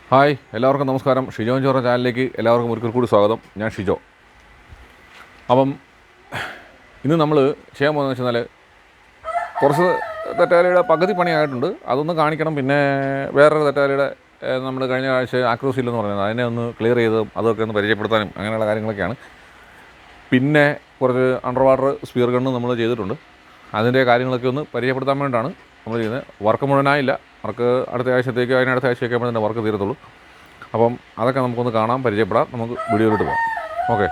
Hi, എല്ലാവർക്കും നമസ്കാരം. ഷിജോ ചോറ ചാനലിലേക്ക് എല്ലാവർക്കും ഒരിക്കൽ കൂടി സ്വാഗതം. ഞാൻ ഷിജോ. അപ്പം ഇന്ന് നമ്മൾ ചെയ്യാൻ പോകുന്നത് വെച്ചാൽ കുറച്ച് തെറ്റാലിയുടെ പകുതി പണിയായിട്ടുണ്ട്, അതൊന്ന് കാണിക്കണം. പിന്നെ വേറൊരു തെറ്റാലിയുടെ നമ്മൾ കഴിഞ്ഞ ആഴ്ച ആക്രോസില്ലെന്ന് പറയുന്നത് അതിനെ ഒന്ന് ക്ലിയർ ചെയ്തതും അതൊക്കെ ഒന്ന് പരിചയപ്പെടുത്താനും അങ്ങനെയുള്ള കാര്യങ്ങളൊക്കെയാണ്. പിന്നെ കുറച്ച് അണ്ടർ വാട്ടർ സ്പിയർ ഗണ്ണ് നമ്മൾ ചെയ്തിട്ടുണ്ട്, അതിൻ്റെ കാര്യങ്ങളൊക്കെ ഒന്ന് പരിചയപ്പെടുത്താൻ വേണ്ടിയിട്ടാണ് നമ്മൾ ചെയ്യുന്നത്. വർക്ക് മുഴുവനായില്ല, വർക്ക് അടുത്ത ആഴ്ചത്തേക്ക് അതിനടുത്ത ആഴ്ചയൊക്കെ ആകുമ്പോൾ തന്നെ വർക്ക് തീരത്തുള്ളൂ. അപ്പം അതൊക്കെ നമുക്കൊന്ന് കാണാം, പരിചയപ്പെടാം. നമുക്ക് വീഡിയോയിലോട്ട് പോകാം. ഓക്കെ.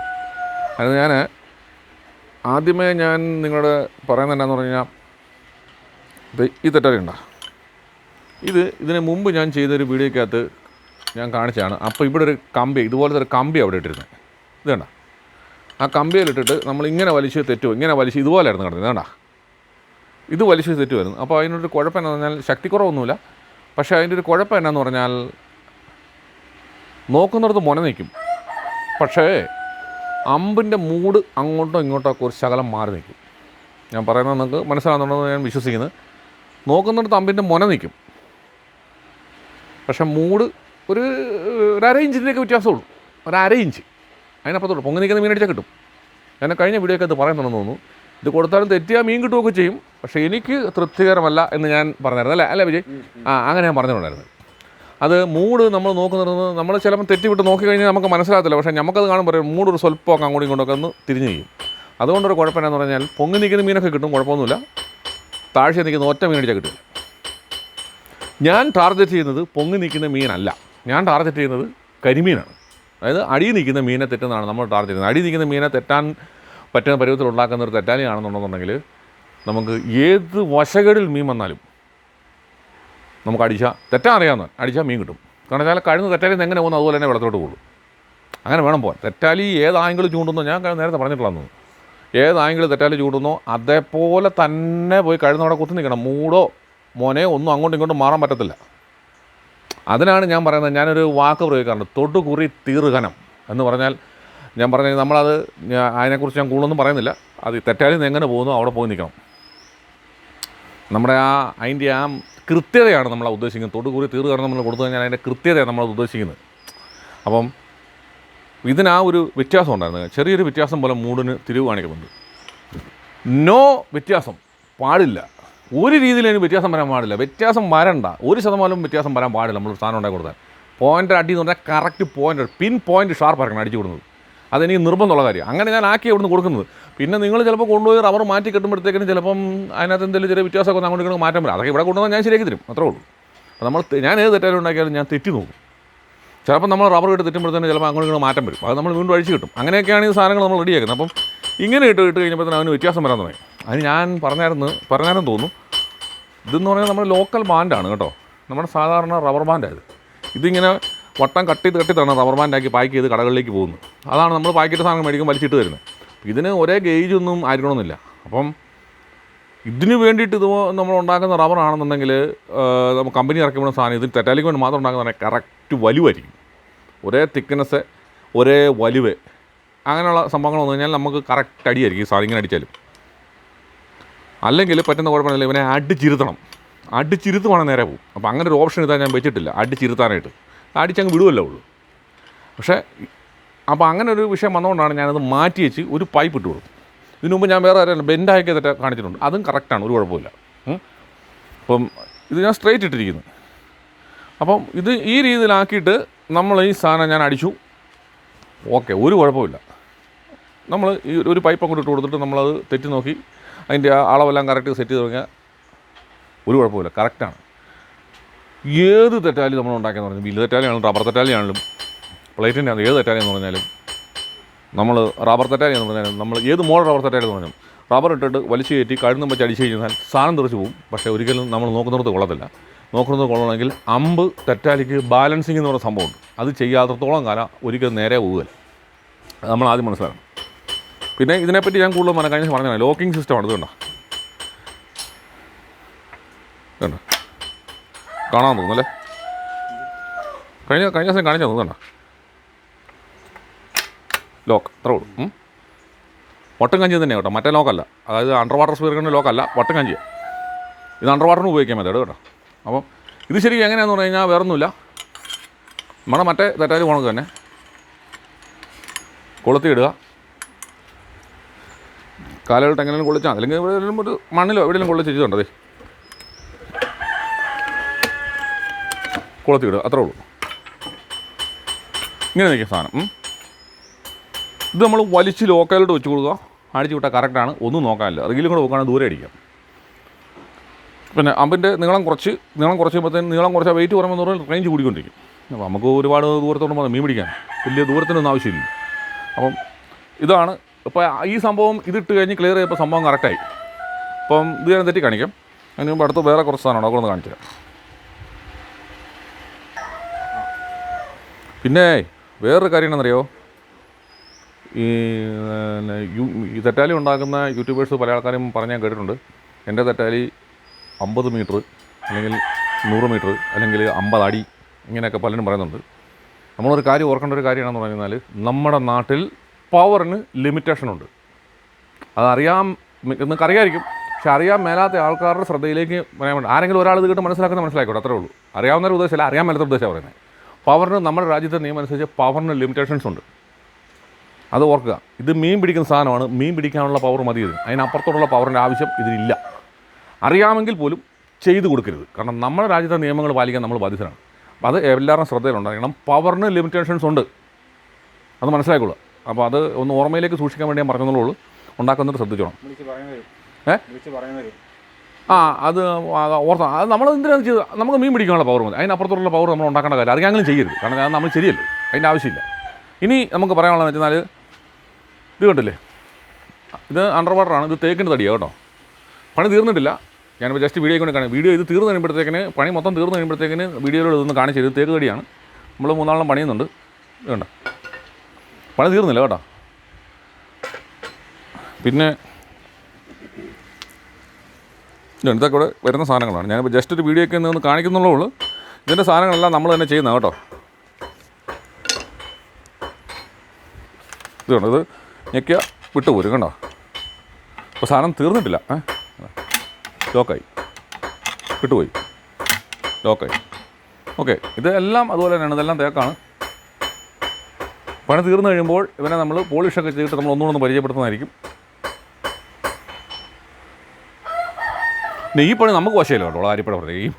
അതിന് ആദ്യമേ ഞാൻ നിങ്ങളോട് പറയുന്നത് എന്താണെന്ന് പറഞ്ഞു കഴിഞ്ഞാൽ, ഈ തെറ്റാലി ഉണ്ടോ, ഇതിന് മുമ്പ് ഞാൻ ചെയ്തൊരു വീഡിയോയ്ക്കകത്ത് ഞാൻ കാണിച്ചതാണ്. അപ്പോൾ ഇവിടെ ഒരു കമ്പി, ഇതുപോലത്തെ ഒരു കമ്പി അവിടെ ഇട്ടിരുന്നത്. ഇത് കണ്ട, ആ കമ്പിയിലിട്ടിട്ട് നമ്മളിങ്ങനെ വലിച്ച് തെറ്റുമോ, ഇങ്ങനെ വലിച്ച് ഇതുപോലെയായിരുന്നു കിടന്നത്. വേണ്ട, ഇത് വലിച്ച് തെറ്റ് വരുന്നു. അപ്പോൾ അതിനൊരു കുഴപ്പം എന്താണെന്ന് പറഞ്ഞാൽ, ശക്തിക്കുറവൊന്നുമില്ല, പക്ഷേ അതിൻ്റെ ഒരു കുഴപ്പം എന്നാന്ന് പറഞ്ഞാൽ നോക്കുന്നിടത്ത് മുന നിൽക്കും, പക്ഷേ അമ്പിൻ്റെ മൂട് അങ്ങോട്ടോ ഇങ്ങോട്ടോ ഒക്കെ ഒരു ശകലം മാറി നിൽക്കും. ഞാൻ പറയുന്നത് നിങ്ങൾക്ക് മനസ്സിലാകുന്നുണ്ടെന്ന് ഞാൻ വിശ്വസിക്കുന്നത്. നോക്കുന്നിടത്ത് അമ്പിൻ്റെ മുന നിൽക്കും, പക്ഷേ മൂട് ഒരു അര ഇഞ്ചിൻ്റെയൊക്കെ വ്യത്യാസമുള്ളൂ, ഒരു അര ഇഞ്ച് അതിനപ്പുറത്തോട്ട് പൊങ്ങി നിൽക്കുന്ന മീനടിച്ചാൽ കിട്ടും. ഞാൻ കഴിഞ്ഞ വീഡിയോയ്ക്ക് അത് പറയുന്നുണ്ടെന്ന് തോന്നുന്നു. ഇത് കൊടുത്താലും തെറ്റിയാൽ മീൻ കിട്ടുകയൊക്കെ ചെയ്യും, പക്ഷേ എനിക്ക് തൃപ്തികരമല്ല എന്ന് ഞാൻ പറഞ്ഞായിരുന്നു. അല്ലേ വിജയ്? അങ്ങനെ ഞാൻ പറഞ്ഞിട്ടുണ്ടായിരുന്നു. അത് മൂട് നമ്മൾ നോക്കുന്നത്, നമ്മൾ ചിലപ്പോൾ തെറ്റിവിട്ട് നോക്കി കഴിഞ്ഞാൽ നമുക്ക് മനസ്സിലാകത്തില്ല, പക്ഷേ നമുക്കത് കാണുമ്പോൾ മൂട് ഒരു സ്വല്പമൊക്കെ അങ്ങോട്ടും ഇങ്ങോട്ടൊക്കെ ഒന്ന് തിരിഞ്ഞ് ചെയ്യും. അതുകൊണ്ടൊരു കുഴപ്പമെന്നു പറഞ്ഞാൽ പൊങ്ങി നിൽക്കുന്ന മീനൊക്കെ കിട്ടും, കുഴപ്പമൊന്നുമില്ല. താഴ്ച നിൽക്കുന്ന ഒറ്റ മീനടിച്ചാൽ കിട്ടില്ല. ഞാൻ ടാർഗറ്റ് ചെയ്യുന്നത് പൊങ്ങി നിൽക്കുന്ന മീനല്ല, ഞാൻ ടാർഗറ്റ് ചെയ്യുന്നത് കരിമീനാണ്. അതായത് അടിയിൽ നിൽക്കുന്ന മീനെ തെറ്റുന്നതാണ് നമ്മൾ ടാർഗറ്റ് ചെയ്യുന്നത്. അടിയിൽ നിൽക്കുന്ന മീനെ തെറ്റാൻ പറ്റുന്ന പരുവത്തിൽ ഉണ്ടാക്കുന്ന ഒരു തെറ്റാലിയാണെന്നുണ്ടെന്നുണ്ടെങ്കിൽ നമുക്ക് ഏത് വശകടിൽ മീൻ വന്നാലും നമുക്ക് അടിച്ചാൽ തെറ്റാൻ അറിയാവുന്ന അടിച്ചാൽ മീൻ കിട്ടും. കാരണം വെച്ചാൽ കഴിഞ്ഞ തെറ്റാലിൽ നിന്ന് എങ്ങനെ പോകുന്നു അതുപോലെ തന്നെ വെള്ളത്തോട്ട് പോകുള്ളൂ. അങ്ങനെ വേണം പോകാൻ. തെറ്റാലി ഏത് ആംഗിൾ ചൂണ്ടുന്നോ, ഞാൻ നേരത്തെ പറഞ്ഞിട്ടുള്ളതെന്ന്, ഏത് ആംഗിൾ തെറ്റാലി ചൂണ്ടുന്നോ അതേപോലെ തന്നെ പോയി കഴുന്നവിടെ കുത്തി നിൽക്കണം. മൂടോ മോനെ ഒന്നും അങ്ങോട്ടും ഇങ്ങോട്ടും മാറാൻ പറ്റത്തില്ല. അതിനാണ് ഞാൻ പറയുന്നത്, ഞാനൊരു വാക്ക് പ്രയോഗിക്കാറുണ്ട്, തൊട്ടുകുറി തീറുകനം എന്ന് പറഞ്ഞാൽ. ഞാൻ പറഞ്ഞത് നമ്മളത് അതിനെക്കുറിച്ച് ഞാൻ കൂടുതലൊന്നും പറയുന്നില്ല. അത് തെറ്റാലിൽ നിന്ന് എങ്ങനെ പോകുന്നു അവിടെ പോയി നിൽക്കണം. നമ്മുടെ അതിൻ്റെ കൃത്യതയാണ് നമ്മൾ ഉദ്ദേശിക്കുന്നത്. തൊടുകൂറി തീർക്കണം നമ്മൾ കൊടുത്തു കഴിഞ്ഞാൽ അതിൻ്റെ കൃത്യതയാണ് നമ്മൾ ഉദ്ദേശിക്കുന്നത്. അപ്പം ഒരു വ്യത്യാസം ഉണ്ടായിരുന്നു, ചെറിയൊരു വ്യത്യാസം പോലെ മൂടിന് തിരിവ് കാണിക്കുന്നുണ്ട്. നോ വ്യത്യാസം പാടില്ല, ഒരു രീതിയിൽ അതിന് വ്യത്യാസം വരാൻ പാടില്ല. വ്യത്യാസം വരണ്ട, 1% വ്യത്യാസം വരാൻ പാടില്ല. നമ്മൾ സാധനം ഉണ്ടാക്കി കൊടുത്താൽ പോയിൻ്റ് അടി എന്ന് പറഞ്ഞാൽ കറക്റ്റ് പോയിൻ്റ്, പിൻ പോയിൻ്റ് ഷാർപ്പായിരിക്കണം അടിച്ചു കൊടുക്കുന്നത്. അതെനിക്ക് നിർബന്ധമുള്ള കാര്യം. അങ്ങനെ ഞാൻ ആക്കി അവിടുന്ന് കൊടുക്കുന്നത്. പിന്നെ നിങ്ങൾ ചിലപ്പോൾ കൊണ്ടുപോയി റബ്ബർ മാറ്റി കെട്ടുമ്പോഴത്തേക്കിനും ചിലപ്പം അതിനകത്ത് എന്തെങ്കിലും ചെറിയ വ്യത്യാസമൊക്കെ അങ്ങോട്ട് ഇങ്ങോട്ട് മാറ്റാൻ പറ്റും. അതൊക്കെ ഇവിടെ കൊണ്ടുവന്നാൽ ഞാൻ ശരിയാക്കി തരും, അത്രേ ഉള്ളൂ. അപ്പോൾ ഞാൻ ഏത് തെറ്റാലും ഉണ്ടാക്കിയാലും ഞാൻ തെറ്റി നോക്കും. ചിലപ്പോൾ നമ്മൾ റബ്ബർ ഇട്ട് തെറ്റുമ്പോഴത്തേനും ചിലപ്പോൾ അങ്ങോട്ട് ഇങ്ങോട്ട് മാറ്റം വരും, അത് നമ്മൾ വീണ്ടും അഴിച്ച് കിട്ടും. അങ്ങനെയൊക്കെയാണ് ഈ സാധനങ്ങൾ നമ്മൾ റെഡിയാക്കുന്നത്. അപ്പം ഇങ്ങനെ ഇട്ട് കഴിഞ്ഞപ്പോഴത്തേനും അതിന് വ്യത്യാസം വരാൻ തുടങ്ങി. അതിന് ഞാൻ പറഞ്ഞാലും തോന്നുന്നു, ഇതെന്ന് പറഞ്ഞാൽ നമ്മുടെ ലോക്കൽ ബാൻഡാണ് കേട്ടോ, നമ്മുടെ സാധാരണ റബ്ബർ ബാൻഡായത്. ഇതിങ്ങനെ വട്ടം കട്ടി തട്ടാണ് റബ്ബർ ബാൻഡാക്കി പാക്ക് ചെയ്ത് കടകളിലേക്ക് പോകുന്നത്. അതാണ് നമ്മൾ പാക്കറ്റ് സാധനം മേടിക്കും വലിച്ചിട്ട് തരുന്നത്. ഇതിന് ഒരേ ഗേജൊന്നും ആയിരിക്കണമെന്നില്ല. അപ്പം ഇതിന് വേണ്ടിയിട്ട് ഇത് നമ്മൾ ഉണ്ടാക്കുന്ന റബ്ബർ ആണെന്നുണ്ടെങ്കിൽ നമ്മൾ കമ്പനി ഇറക്കി വിടുന്ന സാധനം ഇതിന് തെറ്റാലിക്ക് വേണ്ടി മാത്രം ഉണ്ടാക്കുന്ന കറക്റ്റ് വലുവായിരിക്കും. ഒരേ തിക്നെസ്, ഒരേ വലുവ്, അങ്ങനെയുള്ള സംഭവങ്ങൾ വന്നു കഴിഞ്ഞാൽ നമുക്ക് കറക്റ്റ് അടിയായിരിക്കും ഈ സാധനം ഇങ്ങനെ അടിച്ചാലും. അല്ലെങ്കിൽ പറ്റുന്ന കുഴപ്പമില്ല, ഇവനെ അടിച്ചിരുത്തുവാണെങ്കിൽ നേരെ പോകും. അപ്പോൾ അങ്ങനെ ഒരു ഓപ്ഷൻ ഇതാ ഞാൻ വെച്ചിട്ടില്ല, അടിച്ചിരുത്താനായിട്ട്. അടിച്ചങ്ങ് വിടുമല്ലോ ഉള്ളൂ. പക്ഷേ അപ്പോൾ അങ്ങനെ ഒരു വിഷയം വന്നുകൊണ്ടാണ് ഞാനത് മാറ്റി വെച്ച് ഒരു പൈപ്പ് ഇട്ട് കൊടുക്കും. ഇതിനു മുമ്പ് ഞാൻ വേറെ ആരെങ്കിലും ബെൻഡാക്കി തെറ്റ കാണിച്ചിട്ടുണ്ട്, അതും കറക്റ്റാണ്, ഒരു കുഴപ്പമില്ല. അപ്പം ഇത് ഞാൻ സ്ട്രെയിറ്റ് ഇട്ടിരിക്കുന്നു. അപ്പം ഇത് ഈ രീതിയിലാക്കിയിട്ട് നമ്മൾ ഈ സാധനം ഞാൻ അടിച്ചു. ഓക്കെ, ഒരു കുഴപ്പമില്ല. നമ്മൾ ഈ ഒരു പൈപ്പ് അങ്ങോട്ട് ഇട്ട് കൊടുത്തിട്ട് നമ്മളത് തെറ്റി നോക്കി അതിൻ്റെ അളവെല്ലാം കറക്റ്റ് സെറ്റ് ചെയ്ത് തുടങ്ങിയാൽ ഒരു കുഴപ്പമില്ല, കറക്റ്റാണ്. ഏത് തെറ്റാലി നമ്മൾ ഉണ്ടാക്കിയെന്ന് പറഞ്ഞാൽ, വില്ല് തെറ്റാലിയാണെങ്കിലും റബ്ബർ തെറ്റാലിയാണെങ്കിലും പ്ലേറ്റിൻ്റെ ഏത് തെറ്റാലിയെന്ന് പറഞ്ഞാലും, നമ്മൾ റബ്ബർ തെറ്റാലി എന്ന് പറഞ്ഞാലും, നമ്മൾ ഏത് മോഡൽ റബ്ബർ തെറ്റാലി എന്ന് പറഞ്ഞാലും റബ്ബർ ഇട്ടിട്ട് വലിച്ചു കയറ്റി കഴുന്നും വെച്ച് അടിച്ചു കഴിഞ്ഞാൽ സാധനം തെറിച്ച് പോകും. പക്ഷേ ഒരിക്കലും നമ്മൾ നോക്കുന്നിടത്ത് കൊള്ളത്തില്ല. നോക്കുന്നത് കൊള്ളണമെങ്കിൽ അമ്പ് തെറ്റാലിക്ക് ബാലൻസിങ് എന്ന് പറയുന്ന സംഭവമുണ്ട്. അത് ചെയ്യാത്തത്തോളം കാലം ഒരിക്കലും നേരെ പോവുകയില്ല. അത് നമ്മൾ ആദ്യം മനസ്സിലാക്കണം. പിന്നെ ഇതിനെപ്പറ്റി ഞാൻ കൂടുതൽ കഴിഞ്ഞ പറഞ്ഞാൽ ലോക്കിംഗ് സിസ്റ്റമാണ്. ഇത് കണ്ടോ കാണാൻ തോന്നുന്നല്ലേ, കഴിഞ്ഞ ദിവസം കാണിച്ചാൽ തോന്നണ്ട ലോക്ക് അത്ര ഉള്ളൂ. വട്ടം കഞ്ചി തന്നെ കേട്ടോ, മറ്റേ ലോക്കല്ല. അതായത് അണ്ടർ വാട്ടർ സ്പീക്കറിൻ്റെ ലോക്കല്ല, വട്ടം കഞ്ചിയാണ്. ഇത് അണ്ടർ വാട്ടറിന് ഉപയോഗിക്കാൻ മതി കേട്ടോ. അപ്പം ഇത് ശരിക്കും എങ്ങനെയാണെന്ന് പറഞ്ഞു കഴിഞ്ഞാൽ വേറൊന്നുമില്ല, നമ്മുടെ മറ്റേ തെറ്റാലി പോണക്ക് തന്നെ കൊളുത്തി ഇടുക. കാലുകളിട്ട് എങ്ങനെയും കൊള്ളിച്ചാൽ അല്ലെങ്കിൽ എവിടെയെങ്കിലും ഒരു മണ്ണിലോ എവിടെയെങ്കിലും കൊള്ളിച്ച് വെച്ചിട്ടുണ്ട്. അതെ, കൊളുത്തി ഇടുക, അത്രേ ഉള്ളൂ. ഇങ്ങനെ നിൽക്കുക സാധനം. ഇത് നമ്മൾ വലിച്ച് ലോക്കലോട്ട് വെച്ച് കൊടുക്കുക. അടിച്ച് വിട്ടാൽ കറക്റ്റാണ്, ഒന്നും നോക്കാനില്ല. റീലും കൂടെ നോക്കുകയാണെങ്കിൽ ദൂരെ അടിക്കാം. പിന്നെ അമ്പിൻ്റെ നീളം കുറച്ചുമ്പോഴത്തേന് നീളം കുറച്ചാൽ വെയിറ്റ് കുറയുമ്പോൾ തോറും റേഞ്ച് കൂടിക്കൊണ്ടിരിക്കും. അപ്പോൾ നമുക്ക് ഒരുപാട് ദൂരത്തോട്ട് പോകുന്നത് മീൻ പിടിക്കാൻ വലിയ ദൂരത്തിനൊന്നും ആവശ്യമില്ല. അപ്പം ഇതാണ് ഇപ്പോൾ ഈ സംഭവം. ഇതിട്ട് കഴിഞ്ഞ് ക്ലിയർ ചെയ്തപ്പോൾ സംഭവം കറക്റ്റായി. അപ്പം ഇത് ഞാൻ തെറ്റി കാണിക്കാം. അതിന് മുമ്പ് അടുത്ത് വേറെ കുറച്ച് സാധനമാണ്, അതൊക്കെ ഒന്ന് കാണിച്ചു തരാം. പിന്നെ വേറൊരു കാര്യം എന്താണെന്നറിയോ, ഈ തെറ്റാലി ഉണ്ടാക്കുന്ന യൂട്യൂബേഴ്സ് പല ആൾക്കാരും പറഞ്ഞ് ഞാൻ കേട്ടിട്ടുണ്ട്. എൻ്റെ തെറ്റാലി 50 മീറ്റർ അല്ലെങ്കിൽ 100 മീറ്റർ അല്ലെങ്കിൽ 50 അടി ഇങ്ങനെയൊക്കെ പലരും പറയുന്നുണ്ട്. നമ്മളൊരു കാര്യം ഓർക്കേണ്ട ഒരു കാര്യമാണെന്ന് പറഞ്ഞു കഴിഞ്ഞാൽ നമ്മുടെ നാട്ടിൽ പവറിന് ലിമിറ്റേഷനുണ്ട്. അതറിയാം, നിങ്ങൾക്ക് അറിയാമായിരിക്കും. പക്ഷെ അറിയാൻ മേലാത്ത ആൾക്കാരുടെ ശ്രദ്ധയിലേക്ക് പറയാൻ വേണ്ടി ആരെങ്കിലും ഒരാൾ ഇത് കേട്ട് മനസ്സിലാക്കോട്ടെ, അത്രേ ഉള്ളൂ. അറിയാവുന്നൊരു ഉദ്ദേശമല്ല, അറിയാൻ മേലാത്ത ഉദ്ദേശമാണ് പറയുന്നത്. പവറിന് നമ്മുടെ രാജ്യത്തെ നിയമം അനുസരിച്ച് പവറിന് ലിമിറ്റേഷൻസ് ഉണ്ട്. അത് ഓർക്കുക. ഇത് മീൻ പിടിക്കുന്ന സാധനമാണ്. മീൻ പിടിക്കാനുള്ള പവർ മതി. ഇത് അതിനപ്പുറത്തോടുള്ള പവറിൻ്റെ ആവശ്യം ഇതിനില്ല. അറിയാമെങ്കിൽ പോലും ചെയ്തു കൊടുക്കരുത്. കാരണം നമ്മുടെ രാജ്യത്തെ നിയമങ്ങൾ പാലിക്കാൻ നമ്മൾ ബാധ്യതരാണ്. അപ്പോൾ അത് എല്ലാവരുടെയും ശ്രദ്ധയിലുണ്ടായിരിക്കണം. പവറിന് ലിമിറ്റേഷൻസ് ഉണ്ട്, അത് മനസ്സിലാക്കിക്കൊള്ളുക. അപ്പോൾ അത് ഒന്ന് ഓർമ്മയിലേക്ക് സൂക്ഷിക്കാൻ വേണ്ടി ഞാൻ പറഞ്ഞെന്നുള്ളൂ. ഉണ്ടാക്കുന്നത് ശ്രദ്ധിച്ചോണം. അത് ഓർത്താൽ അത് നമ്മൾ എന്തിനാണ് ചെയ്ത് നമുക്ക് മീൻ പിടിക്കാനുള്ള പവർ മതി. അതിനപ്പുറത്തുള്ള പവർ നമ്മൾ ഉണ്ടാക്കേണ്ട കാര്യം അറിയാമെങ്കിലും ചെയ്യരുത്. കാരണം അത് നമ്മൾ ശരിയല്ല, അതിൻ്റെ ആവശ്യമില്ല. ഇനി നമുക്ക് പറയാനുള്ളതെന്ന് വെച്ചാൽ ഇത് കണ്ടില്ലേ, ഇത് അണ്ടർ വാട്ടറാണ്. ഇത് തേക്കിൻ്റെ തടിയാണ് കേട്ടോ. പണി തീർന്നിട്ടില്ല. ഞാനിപ്പോൾ ജസ്റ്റ് വീഡിയോ കൊണ്ട് കാണാം. വീഡിയോ ഇത് തീർന്നു കഴിയുമ്പോഴത്തേക്കിന്, പണി മൊത്തം തീർന്നു കഴിയുമ്പോഴത്തേക്കിന് വീഡിയോയിൽ ഇതൊന്ന് കാണിച്ചു തരും. തേക്ക് തടിയാണ്. നമ്മൾ 3 പണിയുന്നുണ്ട്. ഇത് കണ്ടോ, പണി തീർന്നില്ല കേട്ടോ. പിന്നെ ഇതൊക്കെ ഇവിടെ വരുന്ന സാധനങ്ങളാണ്. ഞാനിപ്പോൾ ജസ്റ്റ് ഒരു വീഡിയോ ഒക്കെ ഒന്ന് കാണിക്കുന്നുള്ളൂ. ഇതിൻ്റെ സാധനങ്ങളെല്ലാം നമ്മൾ തന്നെ ചെയ്യുന്നത് കേട്ടോ. ഇത് കണ്ടോ, ഇത് ഞെക്കിയ വിട്ടുപോരും കണ്ടോ. അപ്പോൾ സാധനം തീർന്നിട്ടില്ല. ലോക്കായി, വിട്ടുപോയി, ലോക്കായി. ഓക്കെ, ഇതെല്ലാം അതുപോലെ തന്നെയാണ്. ഇതെല്ലാം തേക്കാണ്. പണി തീർന്നു കഴിയുമ്പോൾ ഇവനെ നമ്മൾ പോളിഷൊക്കെ ചെയ്തിട്ട് നമ്മൾ ഒന്നുകൂടെ പരിചയപ്പെടുത്തുന്നതായിരിക്കും. പിന്നെ ഈ പണി നമുക്ക് വശമില്ല കേട്ടോ. ആരിപ്പഴ പറയും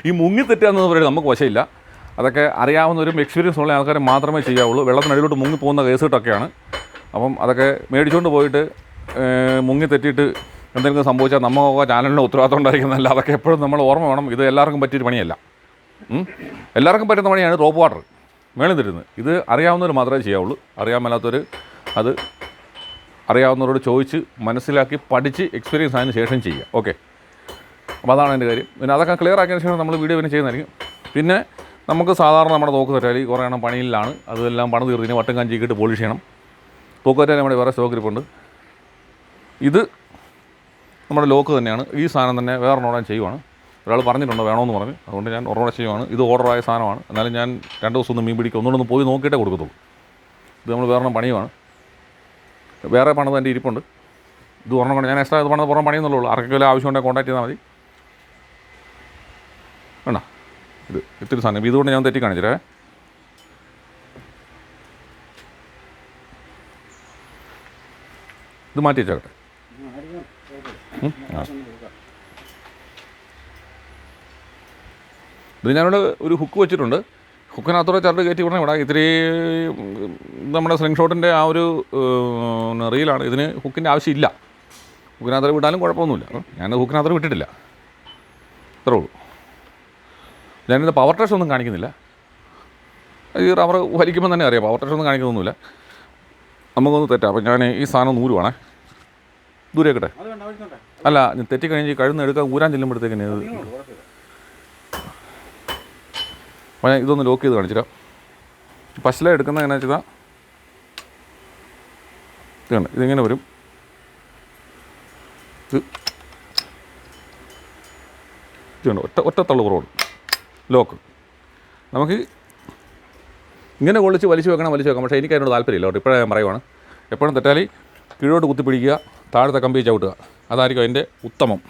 ഈ മുങ്ങിത്തെറ്റാന്ന് പറയുന്നത് നമുക്ക് വശമില്ല. അതൊക്കെ അറിയാവുന്നവരും എക്സ്പീരിയൻസ് ഉള്ള ആൾക്കാർ മാത്രമേ ചെയ്യാവുള്ളൂ. വെള്ളത്തിനടിയിലോട്ട് മുങ്ങിപ്പോകുന്ന കേസ് കേട്ടൊക്കെയാണ്. അപ്പം അതൊക്കെ മേടിച്ചുകൊണ്ട് പോയിട്ട് മുങ്ങിത്തെറ്റിയിട്ട് എന്തെങ്കിലും സംഭവിച്ചാൽ നമുക്ക് ചാനലിന് ഉത്തരവാദിത്വം ഉണ്ടായിരിക്കുന്നതല്ല. അതൊക്കെ എപ്പോഴും നമ്മൾ ഓർമ്മ വേണം. ഇത് എല്ലാവർക്കും പറ്റിയൊരു പണിയല്ല. എല്ലാവർക്കും പറ്റുന്ന പണിയാണ് റോപ്പ് വാട്ടർ മേളിൽ തരുന്നത്. ഇത് അറിയാവുന്നവർ മാത്രമേ ചെയ്യാവുള്ളൂ. അറിയാൻ മേലാത്തവർ അത് അറിയാവുന്നവരോട് ചോദിച്ച് മനസ്സിലാക്കി പഠിച്ച് എക്സ്പീരിയൻസ് ആയതിനു ശേഷം ചെയ്യുക. ഓക്കെ, അപ്പോൾ അതാണ് എൻ്റെ കാര്യം. പിന്നെ അതൊക്കെ ക്ലിയർ ആക്കിയതിന് ശേഷം നമ്മൾ വീഡിയോ പിന്നെ ചെയ്യുന്നതായിരിക്കും. പിന്നെ നമുക്ക് സാധാരണ നമ്മുടെ തോക്ക് തെറ്റാലി കുറേ എണ്ണം പണിയിലാണ്. അതെല്ലാം പണി തീർത്തിന് വട്ടം കാഞ്ചിക്കിട്ട് പോളിഷ് ചെയ്യണം. തോക്ക് തെറ്റാലി നമ്മുടെ വേറെ സ്റ്റോക്ക് ഇരിപ്പുണ്ട്. ഇത് നമ്മുടെ ലോക്ക് തന്നെയാണ്. ഈ സാധനം തന്നെ വേറൊരെണ്ണം ചെയ്യുവാണ്. ഒരാൾ പറഞ്ഞിട്ടുണ്ട് വേണമെന്ന് പറഞ്ഞ്, അതുകൊണ്ട് ഞാൻ ഒരെണ്ണം ചെയ്യുവാണ്. ഇത് ഓർഡറായ സാധനമാണ്. എന്നാലും ഞാൻ 2 ദിവസം ഒന്ന് മീൻ പിടിക്കും, ഒന്നുകൂടെ പോയി നോക്കിയിട്ടേ കൊടുക്കത്തുള്ളൂ. ഇത് നമ്മൾ വേറൊരെണ്ണം പണിയുവാണ്. വേറെ പണിത് എൻ്റെ ഇരിപ്പുണ്ട്. ഇത് ഒരെണ്ണം പണി ഞാൻ എക്സ്ട്രാ ഇത് പണിത് പുറം പണിയെന്നുള്ളൂ. ആർക്കെങ്കിലും ആവശ്യമുണ്ടെങ്കിൽ കോൺടാക്ട് ചെയ്താൽ മതി. വേണ്ട, ഇത് ഇത്തിരി സാധനം ഇതുകൊണ്ട് ഞാൻ തെറ്റി കാണിച്ചിട്ടേ. ഇത് മാറ്റി വെച്ചേക്കട്ടെ. ഇത് ഞാനിവിടെ ഒരു ഹുക്ക് വെച്ചിട്ടുണ്ട്. ഹുക്കിനകത്തോടെ ചരട് കയറ്റി വിടണം. ഇവിടെ ഇത്തിരി നമ്മുടെ സ്ലിംഗ് ഷോട്ടിൻ്റെ ആ ഒരു റീലാണ്. ഇതിന് ഹുക്കിൻ്റെ ആവശ്യമില്ല. ഹുക്കിനകത്തോടെ വിട്ടാലും കുഴപ്പമൊന്നുമില്ല. ഞാനത് ഹുക്കിനകത്തോടെ വിട്ടിട്ടില്ല, അത്രേ ഉള്ളൂ. ഞാനിത് പവർ ടെസ്റ്റ് ഒന്നും കാണിക്കുന്നില്ല. ഈ റബ്ബർ വലിക്കുമ്പോൾ തന്നെ അറിയാം. പവർ ടെസ്റ്റ് ഒന്നും കാണിക്കുന്നൊന്നുമില്ല. നമുക്കൊന്ന് തെറ്റാം. അപ്പം ഞാൻ ഈ സാധനം നൂരുവാണേ. ദൂരേക്കട്ടെ. അല്ല, തെറ്റിക്കഴിഞ്ഞ് കഴുന്ന് എടുക്കാൻ ഊരാൻ ചെല്ലുമ്പോഴത്തേക്കിന് അപ്പോൾ ഞാൻ ഇതൊന്ന് ലോക്ക് ചെയ്ത് കാണിച്ചിരാം. പശല എടുക്കുന്ന എങ്ങനെ വെച്ചാൽ ഇതുണ്ട്. ഇതിങ്ങനെ വരും. ഇതുണ്ട്, ഒറ്റത്തള്ളു കുറവുള്ളൂ ലോക്ക്. നമുക്ക് ഇങ്ങനെ കൊള്ളിച്ച് വലിച്ചു വെക്കണം. പക്ഷേ എനിക്ക് അതിനോട് താല്പര്യമില്ല കേട്ടോ. ഇപ്പോഴേ ഞാൻ പറയുവാണ്, എപ്പോഴും തെറ്റാലി കീഴോട്ട് കുത്തിപ്പിടിക്കുക, താഴത്തെ കമ്പി ചവിട്ടുക. അതായിരിക്കും അതിൻ്റെ ഉത്തമം.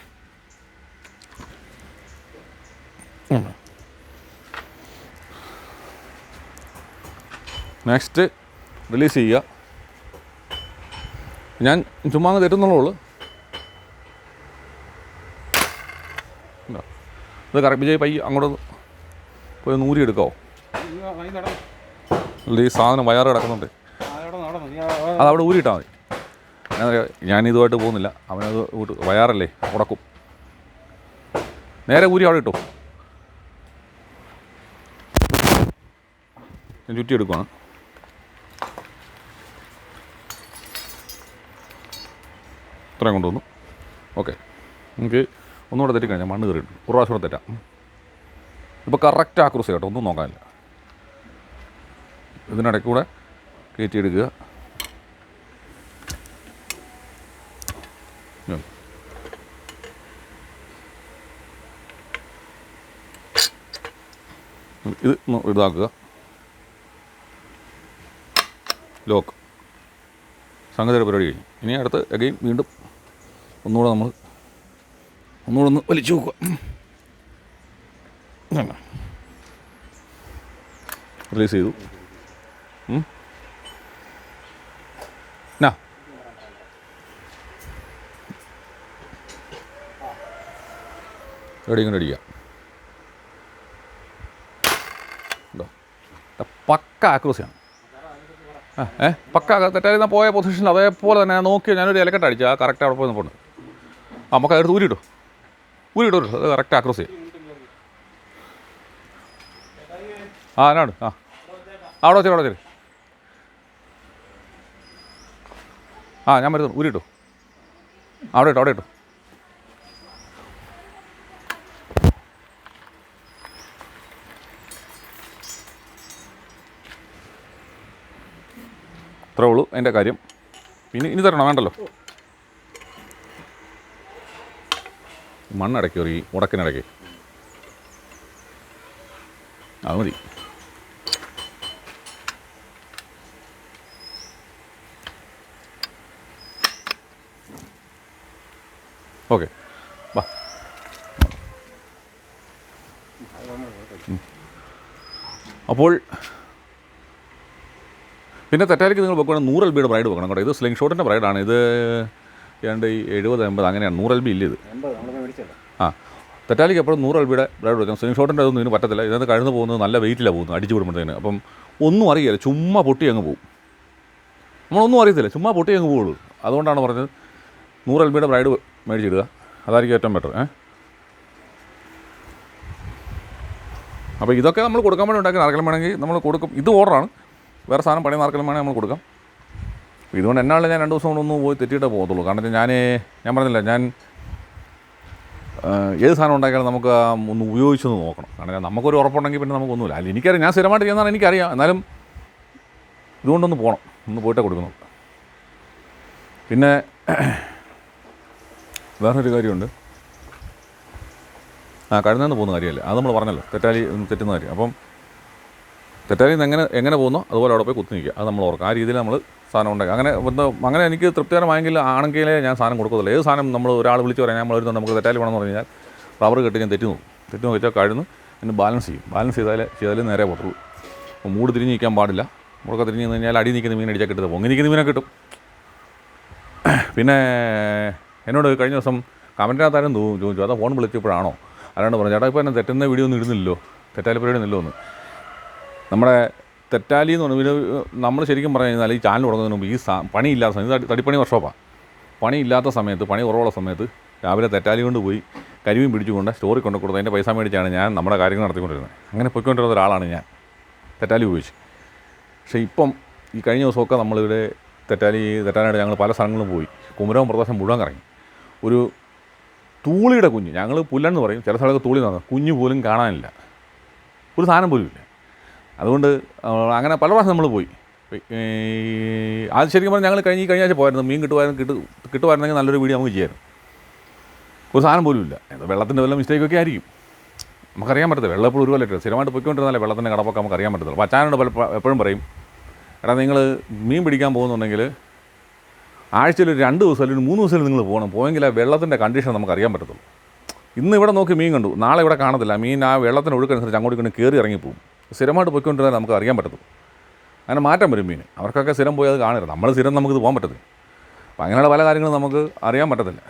നെക്സ്റ്റ് റിലീസ് ചെയ്യുക. ഞാൻ ചുമ്മാ അങ്ങ് തെറ്റുന്നുള്ളൂ. ഇത് കറക്റ്റ് വിജയ് പയ്യ അങ്ങോട്ട് പോയി നൂരി എടുക്കാമോ? അല്ല ഈ സാധനം വയറ് കിടക്കുന്നുണ്ട്, അതവിടെ ഊരിയിട്ടാൽ മതി. ഞാൻ ഇതുമായിട്ട് പോകുന്നില്ല, അവനത് വയറല്ലേ ഉടക്കും. നേരെ ഊരി അവിടെ ഇട്ടു. ഞാൻ ചുറ്റിയെടുക്കുവാണ്. ഇത്രയും കൊണ്ടുവന്നു. ഓക്കെ, നമുക്ക് ഒന്നുകൂടെ തെറ്റിക്കഴിഞ്ഞാൽ മണ്ണ് കയറിയിട്ടുണ്ട്. ഒരു പ്രാവശ്യം കൂടെ തെറ്റാം. ഇപ്പോൾ കറക്റ്റ് ആക്രൂസി കേട്ടോ, ഒന്നും നോക്കാനില്ല. ഇതിനിടയ്ക്ക് കൂടെ കയറ്റിയെടുക്കുക. ഇത് ഇതാക്കുക. ലോക്ക്. സംഗതിയുടെ പരിപാടി കഴിഞ്ഞു. ഇനി അടുത്ത് അഗെയിൻ വീണ്ടും ഒന്നുകൂടെ ഒന്ന് വലിച്ചു നോക്കുക. റിലീസ് ചെയ്തു. എന്നാ എവിടെയെങ്കിലും അടിക്കുക. പക്ക ആക്രൂസിയാണ്. പക്ക തെറ്റായിരുന്ന പോയ പൊസിഷനിൽ അതേപോലെ തന്നെ നോക്കി ഞാനൊരു ഇലക്കെട്ട് അടിച്ചു. ആ കറക്റ്റ് അവിടെ പോയി നിൽപ്പുണ്ട്. നമുക്ക് അതെടുത്ത് ഊരിട്ടോ അത് കറക്റ്റ് ആക്രൂസി. എന്നാണ് അവിടെ വെച്ചേര്. ഞാൻ വരുന്നു. ഊരിട്ടോ അവിടെ ഇട്ടു. ഇത്രേ ഉള്ളൂ അതിൻ്റെ കാര്യം. ഇനി തരണം, വേണ്ടല്ലോ. മണ്ണടക്കി ഒരു ഉടക്കിനിടയ്ക്ക് അത് മതി. ഓക്കെ, വാ. അപ്പോൾ പിന്നെ തെറ്റാലിക്ക് നിങ്ങൾ വെക്കണം 100 LB ബ്രൈഡ് വെക്കണം കേട്ടോ. ഇത് സ്ലിംഗ് ഷോട്ടിൻ്റെ ബ്രൈഡാണ്. ഇത് ഏതാണ്ട് 70-80 അങ്ങനെയാണ്. 100 LB ഇല്ല ഇത്. തെറ്റാലിക്ക് എപ്പോഴും 100 LB ബ്രൈഡ് വെക്കണം. സ്ലിംഗ് ഷോട്ടിൻ്റെ അതൊന്നും ഇതിന് പറ്റത്തില്ല. ഇതിനകത്ത് കഴിഞ്ഞ് പോകുന്നത് നല്ല വെയിറ്റിലാണ് പോകുന്നത്, അടിച്ചു വിടുമ്പോഴത്തേന്. അപ്പം ഒന്നും അറിയില്ല, ചുമ്മാ പൊട്ടി അങ്ങ് പോകും. നമ്മളൊന്നും അറിയത്തില്ല, ചുമ്മാ പൊട്ടി അങ്ങ് പോകുള്ളൂ. അതുകൊണ്ടാണ് പറഞ്ഞത് 100 LB ബ്രൈഡ് മേടിച്ചിടുക, അതായിരിക്കും ഏറ്റവും ബെറ്റർ. അപ്പോൾ ഇതൊക്കെ നമ്മൾ കൊടുക്കാൻ വേണ്ടി ഉണ്ടാക്കി നാർക്കലം വേണമെങ്കിൽ നമ്മൾ കൊടുക്കും. ഇത് ഓർഡറാണ്, വേറെ സാധനം പണി നാർക്കലം വേണമെങ്കിൽ നമ്മൾ കൊടുക്കാം. ഇതുകൊണ്ട് എന്നാണ് ഞാൻ 2 ദിവസം കൊണ്ടൊന്നും പോയി തെറ്റിയിട്ടേ പോകത്തുള്ളൂ. കാരണം ഞാൻ പറഞ്ഞില്ല, ഞാൻ ഏത് സാധനം ഉണ്ടാക്കിയാലും നമുക്ക് ഒന്ന് ഉപയോഗിച്ചൊന്ന് നോക്കണം. കാരണം നമുക്കൊരു ഉറപ്പുണ്ടെങ്കിൽ പിന്നെ നമുക്കൊന്നുമില്ല. അല്ലെങ്കിൽ എനിക്കറിയാം, ഞാൻ സ്ഥിരമായിട്ട് ചെയ്യുന്നതാണ് എനിക്കറിയാം. എന്നാലും ഇതുകൊണ്ടൊന്ന് പോകണം, ഒന്ന് പോയിട്ടേ കൊടുക്കുന്നു. പിന്നെ വേറൊരു കാര്യമുണ്ട്. കഴിഞ്ഞു പോകുന്ന കാര്യമല്ല, അത് നമ്മൾ പറഞ്ഞല്ലോ, തെറ്റുന്ന കാര്യം. അപ്പം തെറ്റാലിയിൽ നിന്ന് എങ്ങനെ പോകുന്നോ അതുപോലെ അവിടെ പോയി കുത്തി നിൽക്കുക. അത് നമ്മൾ ഓർക്കുക. ആ രീതിയിൽ നമ്മൾ സാധനം ഉണ്ടാക്കുക. അങ്ങനെ എനിക്ക് തൃപ്തികരമായെങ്കിൽ ആണെങ്കിലേ ഞാൻ സാധനം കൊടുക്കത്തുള്ളൂ. ഏത് സാധനം നമ്മൾ ഒരാൾ വിളിച്ച് പറയാൻ നമ്മൾ ഒരു നമുക്ക് തെറ്റാലി വേണമെന്ന് പറഞ്ഞു കഴിഞ്ഞാൽ റബ്ബർ കെട്ടി ഞാൻ തെറ്റി നോക്കിയാൽ കഴിഞ്ഞ് പിന്നെ ബാലൻസ് ചെയ്താലേ നേരെ പോട്ടുള്ളൂ. അപ്പോൾ മൂട് തിരിഞ്ഞ് നിൽക്കാൻ പാടില്ല. മുടക്കം തിരിഞ്ഞ് നിന്ന് കഴിഞ്ഞാൽ അടി നിൽക്കുന്ന മീൻ അടിച്ചാൽ കിട്ടുന്നത്, പൊങ്ങി നിൽക്കുന്ന മീനെ കിട്ടും. പിന്നെ എന്നോട് കഴിഞ്ഞ ദിവസം കമൻറ്റിനകത്താരും ചോദിച്ചു, അതാ ഫോൺ വിളിച്ചപ്പോഴാണോ അല്ലാണ്ട് പറഞ്ഞു, ചേട്ടാ ഇപ്പോൾ എന്നെ തെറ്റുന്ന വീഡിയോ ഒന്നും ഇടുന്നില്ലല്ലോ, തെറ്റാലി പരിപാടി ഒന്നുമില്ലോ എന്ന്. നമ്മുടെ തെറ്റാലി എന്ന് പറഞ്ഞാൽ നമ്മൾ ശരിക്കും പറഞ്ഞു കഴിഞ്ഞാൽ ഈ ചാനൽ തുടങ്ങുന്നതിന് മുമ്പ് ഈ പണിയില്ലാത്ത സമയത്ത്, തടിപ്പണി വർക്ക്ഷോപ്പാണ്, പണിയില്ലാത്ത സമയത്ത്, പണി കുറവുള്ള സമയത്ത് രാവിലെ തെറ്റാലി കൊണ്ട് പോയി കരിമീൻ പിടിച്ചുകൊണ്ട് സ്റ്റോറി കൊണ്ട് കൊടുത്ത് അതിൻ്റെ പൈസ മേടിച്ചാണ് ഞാൻ നമ്മുടെ കാര്യങ്ങൾ നടത്തിക്കൊണ്ടിരുന്നത്. അങ്ങനെ പോയിക്കൊണ്ടിരുന്ന ഒരാളാണ് ഞാൻ, തെറ്റാലി ഉപയോഗിച്ച്. പക്ഷേ ഇപ്പം ഈ കഴിഞ്ഞ ദിവസമൊക്കെ നമ്മളിവിടെ തെറ്റാനായിട്ട് ഞങ്ങൾ പല സ്ഥലങ്ങളും പോയി, കുമരകം പ്രദേശം മുഴുവൻ കറങ്ങി. ഒരു തൂളിയുടെ കുഞ്ഞ്, ഞങ്ങൾ പുല്ലെന്ന് പറയും, ചില സ്ഥലത്ത് തൂളി നോക്കാം, കുഞ്ഞ് പോലും കാണാനില്ല, ഒരു സാധനം പോലും ഇല്ല. അതുകൊണ്ട് അങ്ങനെ പല പ്രാവശ്യം നമ്മൾ പോയി. അത് ശരിക്കും പറഞ്ഞാൽ ഞങ്ങൾ കഴിഞ്ഞ ആഴ്ച പോയിരുന്നു. മീൻ കിട്ടുമായിരുന്നെങ്കിൽ നല്ലൊരു വീഡിയോ നമുക്ക് ചെയ്യായിരുന്നു. ഒരു സാധനം പോലും ഇല്ല. വെള്ളത്തിൻ്റെ വല്ല മിസ്റ്റേക്കൊക്കെ ആയിരിക്കും, നമുക്കറിയാൻ പറ്റത്തില്ല. വെള്ളം എപ്പോഴും ഒരു പോലെ സിനിമയായിട്ട് പോയിക്കൊണ്ടിരുന്നാലേ വെള്ളത്തിൻ്റെ കടപ്പൊക്കെ നമുക്ക് അറിയാൻ പറ്റത്തുള്ളൂ. അപ്പോൾ അച്ഛനോട് എപ്പോഴും പറയും, എടാ നിങ്ങൾ മീൻ പിടിക്കാൻ പോകുന്നുണ്ടെങ്കിൽ ആഴ്ചയിൽ 2 ദിവസം അല്ലെങ്കിൽ 3 ദിവസം നിങ്ങൾ പോയെങ്കിൽ ആ വെള്ളത്തിൻ്റെ കണ്ടീഷൻ നമുക്ക് അറിയാൻ പറ്റത്തുള്ളൂ. ഇന്ന് ഇവിടെ നോക്കി മീൻ കണ്ടു, നാളെ ഇവിടെ കാണത്തില്ല. മീൻ ആ വെള്ളത്തിൻ്റെ ഒഴുക്കനുസരിച്ച് അങ്ങോട്ട് കയറി ഇറങ്ങിപ്പോവും. സ്ഥിരമായിട്ട് പോയിക്കൊണ്ടിരുന്നാൽ നമുക്ക് അറിയാൻ പറ്റത്തുള്ളൂ. അങ്ങനെ മാറ്റം വരും മീൻ. അവർക്കൊക്കെ സ്ഥിരം പോയി അത് കാണരുത്. നമ്മൾ സ്ഥിരം നമുക്കിത് പോകാൻ പറ്റത്തില്ല. അപ്പോൾ അങ്ങനെയുള്ള പല കാര്യങ്ങളും നമുക്ക് അറിയാൻ പറ്റത്തില്ല.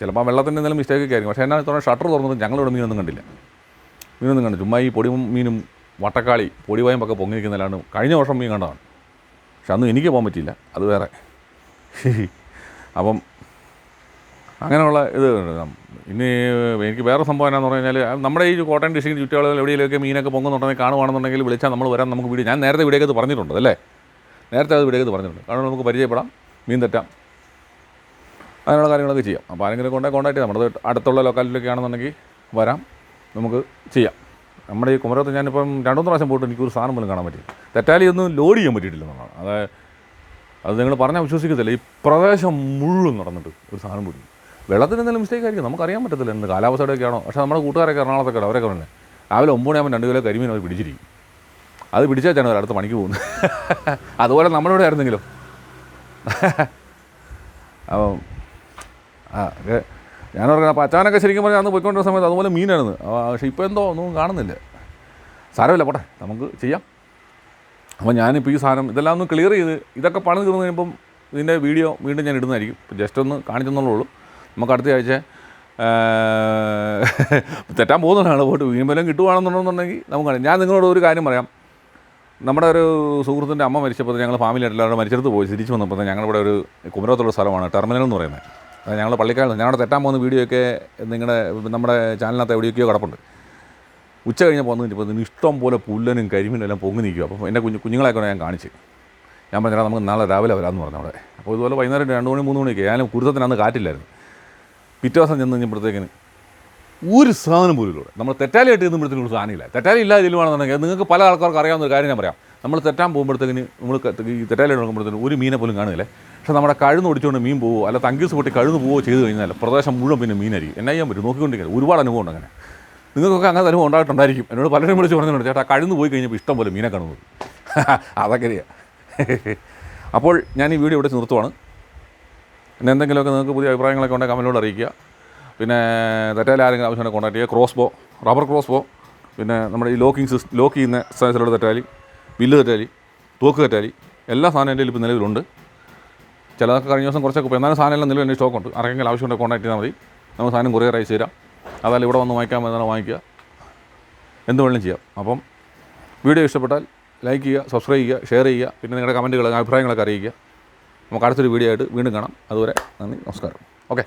ചിലപ്പോൾ വെള്ളത്തിൻ്റെ എന്തെങ്കിലും മിസ്റ്റേക്കൊക്കെ ആയിരിക്കും. പക്ഷേ എന്നാ തുറന്ന് ഷട്ടർ തുറന്നിട്ട് ഞങ്ങളിവിടെ മീനൊന്നും കണ്ടില്ല. മീനൊന്നും കണ്ടു. ചുമ്മാ ഈ പൊടി മീനും വട്ടക്കാളി പൊടിവായുമ്പൊക്കെ പൊങ്ങി നിൽക്കുന്നതിലാണ്. കഴിഞ്ഞ വർഷം മീൻ കണ്ടതാണ്. പക്ഷെ അന്ന് എനിക്ക് പോകാൻ പറ്റിയില്ല, അത് വേറെ. അപ്പം അങ്ങനെയുള്ള ഇത്. ഇനി എനിക്ക് വേറെ സംഭവം എന്നാന്ന് പറഞ്ഞു കഴിഞ്ഞാൽ, നമ്മുടെ ഈ കോട്ടയം ഡിസ്ട്രിക്ട് ചുറ്റുപാടുകൾ എവിടെയെങ്കിലുമൊക്കെ മീനൊക്കെ പൊങ്ങുന്നുണ്ടെങ്കിൽ കാണുവാണെന്നുണ്ടെങ്കിൽ വിളിച്ചാൽ നമ്മൾ വരാൻ നമുക്ക് വീഡിയോ. ഞാൻ നേരത്തെ വീഡിയോക്കകത്ത് പറഞ്ഞിട്ടുണ്ട് അല്ലേ, നേരത്തെ അത് വീഡിയോക്കകത്ത് പറഞ്ഞിട്ടുണ്ട്. കാരണം നമുക്ക് പരിചയപ്പെടാം, മീൻ തെറ്റാം, അങ്ങനെയുള്ള കാര്യങ്ങളൊക്കെ ചെയ്യാം. അപ്പോൾ ആരെങ്കിലും കോൺടാക്ട് ചെയ്യാം. നമ്മുടെ അടുത്തുള്ള ലൊക്കാലിറ്റിയിലൊക്കെ ആണെന്നുണ്ടെങ്കിൽ വരാം, നമുക്ക് ചെയ്യാം. നമ്മുടെ ഈ കുമരകത്ത് ഞാനിപ്പം 2-3 പ്രാവശ്യം പോയിട്ട് എനിക്കൊരു സാധനം പോലും കാണാൻ പറ്റില്ല. തെറ്റാലിയൊന്നും ലോഡ് ചെയ്യാൻ പറ്റിയിട്ടില്ല എന്നുള്ളതാണ്. അത് നിങ്ങൾ പറഞ്ഞാൽ വിശ്വസിക്കത്തില്ല. ഈ പ്രദേശം മുഴുവൻ നടന്നിട്ട് ഒരു സാധനം പോലും. വെള്ളത്തിന് എന്തെങ്കിലും മിസ്റ്റേക്ക് ആയിരിക്കും, നമുക്കറിയാൻ പറ്റത്തില്ല എന്ത് കാലാവസ്ഥയുടെയൊക്കെയാണോ. പക്ഷേ നമ്മുടെ കൂട്ടുകാരൊക്കെ എറണാകുളത്തൊക്കെ അവരൊക്കെ പറഞ്ഞത് രാവിലെ 9 മണിയാകുമ്പോൾ 2 കിലോ കരിമീൻ അവർ പിടിച്ചിരിക്കും. അത് പിടിച്ചാൽ അവർ അടുത്ത പണിക്ക് പോകുന്നത്. അതുപോലെ നമ്മളിവിടെ ആയിരുന്നെങ്കിലും. അപ്പം ഞാൻ പറഞ്ഞ അപ്പോൾ അച്ചാനൊക്കെ ശരിക്കും പറഞ്ഞാൽ അന്ന് പോയിക്കൊണ്ടിരുന്ന സമയത്ത് അതുപോലെ മീനായിരുന്നു. പക്ഷേ ഇപ്പോൾ എന്തോ ഒന്നും കാണുന്നില്ല. സാരമില്ല, പോട്ടെ, നമുക്ക് ചെയ്യാം. അപ്പോൾ ഞാനിപ്പോൾ ഈ സാധനം ഇതെല്ലാം ഒന്ന് ക്ലിയർ ചെയ്ത് ഇതൊക്കെ പണി തീർന്നു കഴിയുമ്പം ഇതിൻ്റെ വീഡിയോ വീണ്ടും ഞാൻ ഇടുന്നതായിരിക്കും. ജസ്റ്റ് ഒന്ന് കാണിച്ചെന്നുള്ളൂ. നമുക്ക് അടുത്ത ആഴ്ച തെറ്റാൻ പോകുന്നതാണ്. പോയിട്ട് വീണ്ടും കിട്ടുവാണെന്നുണ്ടെന്നുണ്ടെങ്കിൽ നമുക്ക് ഞാൻ നിങ്ങളോട് ഒരു കാര്യം പറയാം. നമ്മുടെ ഒരു സുഹൃത്തിൻ്റെ അമ്മ മരിച്ചപ്പോൾ ഞങ്ങൾ ഫാമിലി എല്ലാവരും മരിച്ചെടുത്ത് പോയി തിരിച്ച് വന്നപ്പോൾ ഞങ്ങളിവിടെ ഒരു കുമരകത്തുള്ള സ്ഥലമാണ് ടെർമിനൽ എന്ന് പറയുന്നത്. അത് ഞങ്ങൾ പള്ളിക്കാട് ഞാനവിടെ തെറ്റാൻ പോകുന്ന വീഡിയോ ഒക്കെ നമ്മുടെ ചാനലിനകത്ത് എവിടെയൊക്കെയോ കിടപ്പുണ്ട്. ഉച്ച കഴിഞ്ഞപ്പോൾ വന്നു കഴിഞ്ഞപ്പോൾ ഇതിന് ഇഷ്ടം പോലെ പുല്ലനും കരിമീനും എല്ലാം പൊങ്ങി നിൽക്കുക. അപ്പോൾ എൻ്റെ കുഞ്ഞുങ്ങളെയൊക്കെ ഞാൻ കാണിച്ച് ഞാൻ പറഞ്ഞാൽ നമുക്ക് നാളെ രാവിലെ വരാമെന്ന് പറഞ്ഞു അവിടെ. അപ്പോൾ ഇതുപോലെ വൈകുന്നേരം 2 മണി 3 മണിയൊക്കെ ഞാനും കുരുത്തത്തിനന്ന് കാറ്റില്ലായിരുന്നു. പിറ്റേ ദിവസം ചെന്ന് കഴിഞ്ഞപ്പോഴത്തേക്കിന് ഒരു സാധനം പോലും ഇല്ല. നമ്മൾ തെറ്റാലിയായിട്ട് ചെന്നുമ്പോഴത്തേക്കും ഒരു സാധനമില്ല. തെറ്റാലി ഇല്ല ഇതിലുവാണെന്നുണ്ടെങ്കിൽ നിങ്ങൾക്ക് പല ആൾക്കാർക്ക് അറിയാവുന്ന ഒരു കാര്യം ഞാൻ പറയാം. നമ്മൾ തെറ്റാൻ പോകുമ്പോഴത്തേക്കിന് നമ്മൾ ഈ തെറ്റാലിയായിട്ട് നോക്കുമ്പോഴത്തേക്കും ഒരു മീനെ പോലും കാണില്ലേ. പക്ഷേ നമ്മുടെ കഴുന്ന് ഒടിച്ചുകൊണ്ട് മീൻ പോവോ അല്ല തങ്കീസ് പൊട്ടി കഴുന്ന് പോവോ ചെയ്ത് കഴിഞ്ഞാൽ പ്രദേശം മുഴുവൻ പിന്നെ മീനായിരിക്കും. എന്നാ ചെയ്യാൻ പറ്റും, നോക്കിക്കൊണ്ടിരിക്കുന്നത്. ഒരുപാട് അനുഭവം ഉണ്ട് അങ്ങനെ. നിങ്ങൾക്കൊക്കെ അങ്ങനെ അനുഭവം ഉണ്ടായിട്ടുണ്ടായിരിക്കും. എന്നോട് പലരും വിളിച്ച് പറഞ്ഞിട്ടുണ്ട്, ചേട്ടാ കഴുന്ന് പോയി കഴിഞ്ഞപ്പോൾ ഇഷ്ടം പോലെ മീനെ കാണുന്നത്. അതൊക്കെയാ. അപ്പോൾ ഞാൻ ഈ വീഡിയോ ഇവിടെ നിർത്തുവാണ്. പിന്നെ എന്തെങ്കിലുമൊക്കെ നിങ്ങൾക്ക് പുതിയ അഭിപ്രായങ്ങളൊക്കെ ഉണ്ടെങ്കിൽ കമൻറ്റിലൂടെ അറിയിക്കുക. പിന്നെ തെറ്റാലി ആരെങ്കിലും ആവശ്യമുണ്ടെങ്കിൽ കോൺടാക്ട് ചെയ്യുക. ക്രോസ് ബോ, റബ്ബർ ക്രോസ് ബോ, പിന്നെ നമ്മുടെ ഈ ലോക്ക് ചെയ്യുന്ന സൈസിലുള്ള തെറ്റാലി, വില്ല് തെറ്റാലി, തോക്ക് തെറ്റാലി, എല്ലാ സാധനവും എൻ്റെ ഇപ്പോൾ നിലവിലുണ്ട്. ചിലതൊക്കെ കഴിഞ്ഞ ദിവസം കുറച്ചൊക്കെ ഇപ്പോൾ എന്നാലും സാധനം എല്ലാം നിലവിൽ എൻ്റെ സ്റ്റോക്കുണ്ട്. ആരെങ്കിലും ആവശ്യമുണ്ടെങ്കിൽ കോൺടാക്ട് ചെയ്താൽ മതി. നമുക്ക് സാധനം കൊറിയർ അയച്ചു തരാം. അതല്ല ഇവിടെ വന്ന് വാങ്ങിക്കാൻ പറ്റുന്ന വാങ്ങിക്കുക, എന്ത് വേണമെങ്കിലും ചെയ്യാം. അപ്പം വീഡിയോ ഇഷ്ടപ്പെട്ടാൽ ലൈക്ക് ചെയ്യുക, സബ്സ്ക്രൈബ് ചെയ്യുക, ഷെയർ ചെയ്യുക. പിന്നെ നിങ്ങളുടെ കമൻറ്റുകൾ അഭിപ്രായങ്ങളൊക്കെ അറിയിക്കുക. നമുക്ക് അടുത്തൊരു വീഡിയോ ആയിട്ട് വീണ്ടും കാണാം. അതുവരെ നന്ദി, നമസ്കാരം. ഓക്കെ.